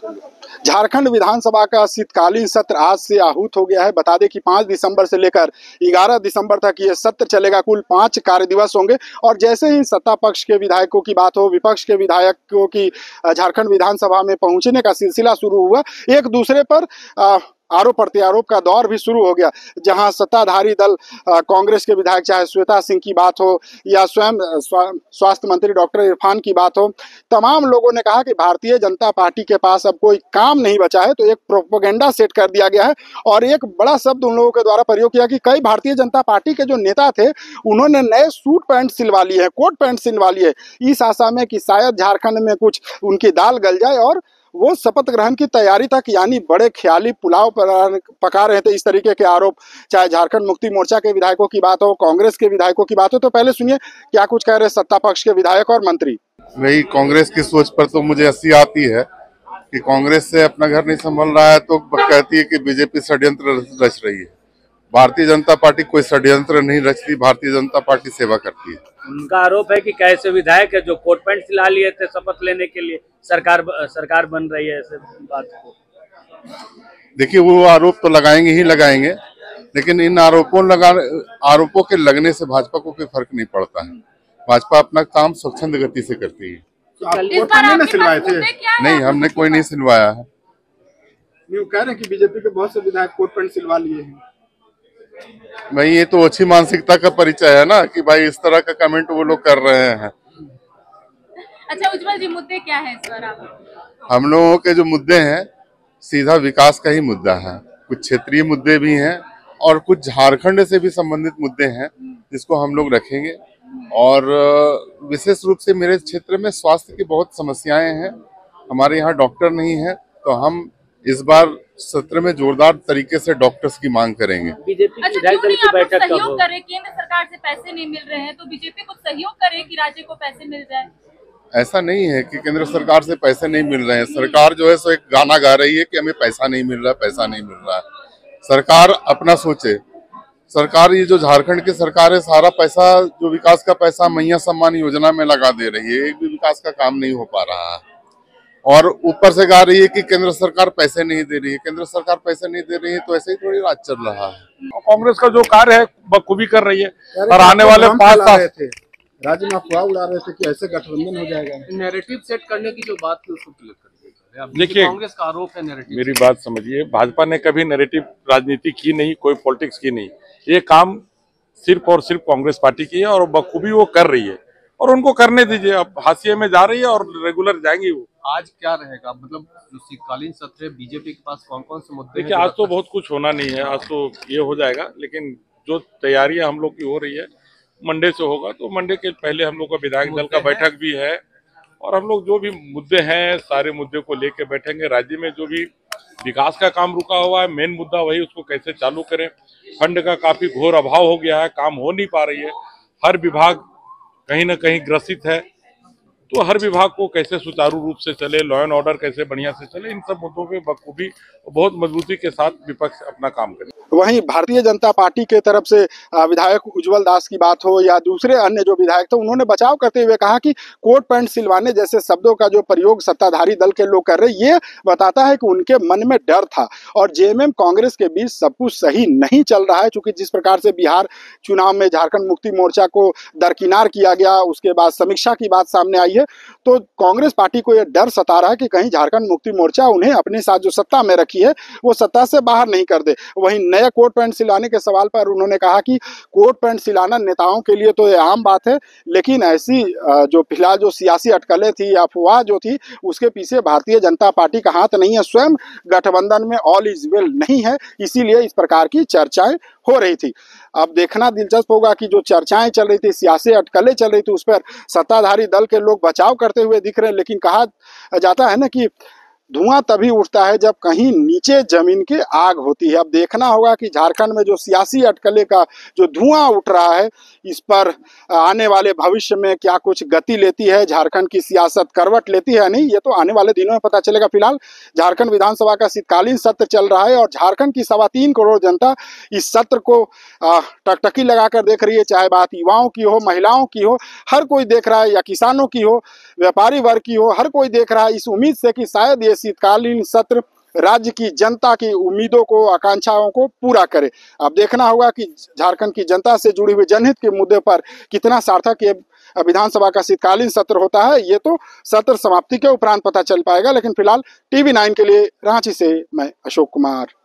झारखंड विधानसभा का शीतकालीन सत्र आज से आहूत हो गया है। बता दें कि 5 दिसंबर से लेकर 11 दिसंबर तक ये सत्र चलेगा। कुल 5 कार्य दिवस होंगे और जैसे ही सत्ता पक्ष के विधायकों की बात हो, विपक्ष के विधायकों की झारखंड विधानसभा में पहुंचने का सिलसिला शुरू हुआ। एक दूसरे पर आरोप प्रत्यारोप का दौर भी शुरू हो गया। जहां सत्ताधारी दल कांग्रेस के विधायक, चाहे श्वेता सिंह की बात हो या स्वयं स्वास्थ्य मंत्री डॉक्टर इरफान की बात हो, तमाम लोगों ने कहा कि भारतीय जनता पार्टी के पास अब कोई काम नहीं बचा है। तो एक प्रोपेगेंडा सेट कर दिया गया है और एक बड़ा शब्द उन लोगों के द्वारा प्रयोग किया कि कई भारतीय जनता पार्टी के जो नेता थे उन्होंने नए सूट पैंट सिलवा लिए हैं, कोट पैंट सिलवा लिए, इस आशा में कि शायद झारखंड में कुछ उनकी दाल गल जाए और वो शपथ ग्रहण की तैयारी तक, यानी बड़े ख्याली पुलाव पका रहे थे। इस तरीके के आरोप चाहे झारखंड मुक्ति मोर्चा के विधायकों की बात हो, कांग्रेस के विधायकों की बात हो। तो पहले सुनिए क्या कुछ कह रहे सत्ता पक्ष के विधायक और मंत्री। वही कांग्रेस की सोच पर तो मुझे हंसी आती है कि कांग्रेस से अपना घर नहीं संभल रहा है तो कहती है कि बीजेपी षड्यंत्र रच रही है। भारतीय जनता पार्टी कोई षड्यंत्र नहीं रचती, भारतीय जनता पार्टी सेवा करती है। उनका आरोप है कि कैसे विधायक है जो कोट पैंट सिला लिए थे शपथ लेने के लिए, सरकार बन रही है, ऐसे बात को देखिए वो आरोप तो लगाएंगे ही लगाएंगे, लेकिन इन आरोपों के लगने से भाजपा को कोई फर्क नहीं पड़ता है। भाजपा अपना काम स्वच्छंद गति से करती है। सिलवाए थे? नहीं, हमने कोई नहीं सिलवाया है। ये कह रहे हैं कि बीजेपी के बहुत से विधायक कोट पैंट सिलवा लिए हैं। भाई ये तो अच्छी मानसिकता का परिचय है ना कि भाई इस तरह का कमेंट वो लोग कर रहे हैं। अच्छा उज्जवल जी, मुद्दे क्या है इस बार आप? हम लोगों के जो मुद्दे हैं सीधा विकास का ही मुद्दा है। कुछ क्षेत्रीय मुद्दे भी हैं और कुछ झारखंड से भी संबंधित मुद्दे हैं जिसको हम लोग रखेंगे। और विशेष रूप से मेरे क्षेत्र में स्वास्थ्य की बहुत समस्याएं हैं। हमारे यहाँ डॉक्टर नहीं है तो हम इस बार सत्र में जोरदार तरीके से डॉक्टर्स की मांग करेंगे। बीजेपी अच्छा, क्यों नहीं आप लोग सहयोग करें? केंद्र सरकार से पैसे नहीं मिल रहे हैं तो बीजेपी को सहयोग करे कि राज्य को पैसे मिल जाए। ऐसा नहीं है कि केंद्र सरकार से पैसे नहीं मिल रहे हैं। सरकार जो है सो एक गाना गा रही है कि हमें पैसा नहीं मिल रहा है, पैसा नहीं मिल रहा है। सरकार अपना सोचे। सरकार ये जो झारखंड की सरकार है सारा पैसा जो विकास का पैसा मैया सम्मान योजना में लगा दे रही है। एक भी विकास का काम नहीं हो पा रहा है और ऊपर से गा रही है कि केंद्र सरकार पैसे नहीं दे रही है। केंद्र सरकार पैसे नहीं दे रही है तो ऐसे ही थोड़ी राज चल रहा है। कांग्रेस का जो कार्य है बखूबी कर रही है और आने वाले 5 साल राज्य में अफवाह उड़ा रहे थे कि ऐसे गठबंधन हो जाएगा। नैरेटिव सेट करने की जो बात थी उसको क्लियर कर दीजिए। देखिए, कांग्रेस का आरोप है नैरेटिव। मेरी बात समझिए, भाजपा ने कभी नैरेटिव राजनीति की नहीं, कोई पॉलिटिक्स की नहीं। ये काम सिर्फ और सिर्फ कांग्रेस पार्टी की है और बखूबी वो कर रही है और उनको करने दीजिए। अब हाशिए में जा रही है और रेगुलर जाएंगी वो। आज क्या रहेगा, मतलब जो शीतकालीन सत्र है बीजेपी के पास कौन कौन से मुद्दे? देखिए, आज तो बहुत कुछ होना नहीं है, आज तो ये हो जाएगा, लेकिन जो तैयारियां हम लोग की हो रही है मंडे से होगा। तो मंडे के पहले हम लोग का विधायक दल का बैठक भी है और हम लोग जो भी मुद्दे हैं सारे मुद्दे को लेके बैठेंगे। राज्य में जो भी विकास का काम रुका हुआ है, मेन मुद्दा वही, उसको कैसे चालू करें। फंड का काफी घोर अभाव हो गया है, काम हो नहीं पा रही है। हर विभाग कहीं ना कहीं ग्रसित है, तो हर विभाग को कैसे सुचारू रूप से चले, लॉ एंड ऑर्डर कैसे बढ़िया से चले, इन सब मुद्दों पे बखूबी बहुत मजबूती के साथ विपक्ष अपना काम करे। वहीं भारतीय जनता पार्टी के तरफ से विधायक उज्जवल दास की बात हो या दूसरे अन्य जो विधायक थे, उन्होंने बचाव करते हुए कहा कि कोट पैंट सिलवाने जैसे शब्दों का जो प्रयोग सत्ताधारी दल के लोग कर रहे, ये बताता है कि उनके मन में डर था और जेएमएम कांग्रेस के बीच सब कुछ सही नहीं चल रहा है। चूंकि जिस प्रकार से बिहार चुनाव में झारखंड मुक्ति मोर्चा को दरकिनार किया गया, उसके बाद समीक्षा की बात सामने आई है, तो कांग्रेस पार्टी को यह डर सता रहा है कि कहीं झारखंड मुक्ति मोर्चा उन्हें अपने साथ जो सत्ता में रखी है वो सत्ता से बाहर नहीं कर दे। वहीं नए कोट पैंट सिलाने के सवाल पर उन्होंने कहा कि कोट पैंट सिलाना नेताओं के लिए तो ये आम बात है, लेकिन ऐसी जो फिलहाल जो सियासी अटकलें थी, अफवाह जो थी, उसके पीछे भारतीय जनता पार्टी का हाथ नहीं है। स्वयं गठबंधन में ऑल इज वेल नहीं है, इसीलिए इस प्रकार की चर्चाएं हो रही थी। अब देखना दिलचस्प होगा कि जो चर्चाएं चल रही थी, सियासी अटकलें चल रही थी, उस पर सत्ताधारी दल के लोग बचाव करते हुए दिख रहे हैं। लेकिन कहा जाता है ना कि धुआं तभी उठता है जब कहीं नीचे जमीन की आग होती है। अब देखना होगा कि झारखंड में जो सियासी अटकलें का जो धुआं उठ रहा है, इस पर आने वाले भविष्य में क्या कुछ गति लेती है, झारखंड की सियासत करवट लेती है नहीं, ये तो आने वाले दिनों में पता चलेगा। फिलहाल झारखंड विधानसभा का शीतकालीन सत्र चल रहा है और झारखंड की 3.25 करोड़ जनता इस सत्र को टकटकी लगाकर देख रही है। चाहे बात युवाओं की हो, महिलाओं की हो, हर कोई देख रहा है, या किसानों की हो, व्यापारी वर्ग की हो, हर कोई देख रहा है, इस उम्मीद से कि शायद ये ये शीतकालीन सत्र राज्य की जनता की उम्मीदों को, आकांक्षाओं को पूरा करे। अब देखना होगा कि झारखंड की जनता से जुड़ी हुई जनहित के मुद्दे पर कितना सार्थक ये विधानसभा का शीतकालीन सत्र होता है, ये तो सत्र समाप्ति के उपरांत पता चल पाएगा। लेकिन फिलहाल TV9 के लिए रांची से मैं अशोक कुमार।